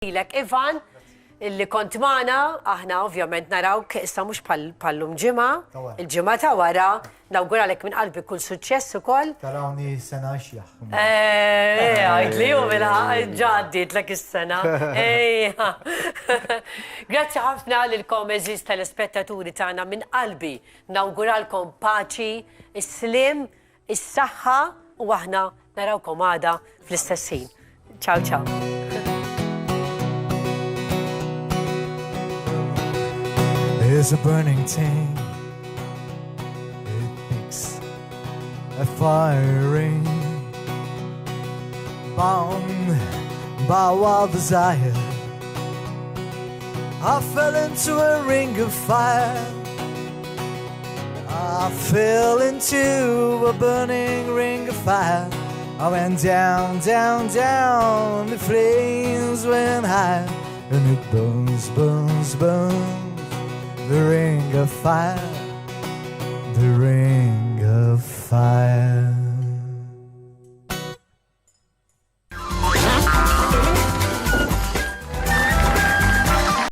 Ilek, Ivan, illi kont maħna, aħna ovvjament naraw issa mux pallum ġimma, il-ġimma ta' wara, nawguralek minn qalbi kull suċċess ukoll. Tarawni sena xjaħ. Għajdli u mela ġaddit l is-sena. Grazzi ħafna lilkom eżiz telespettaturi tagħna minn qalbi. Nawguralkom paċi, is-slim, is-saħħa u aħna narawkom għada fl-istessin. Ciao, ciao. There's a burning tank. It picks a firing bound by wild desire. I fell into a ring of fire. I fell into a burning ring of fire. I went down, down, down. The flames went high, and it burns, burns, burns. The ring of fire, the ring.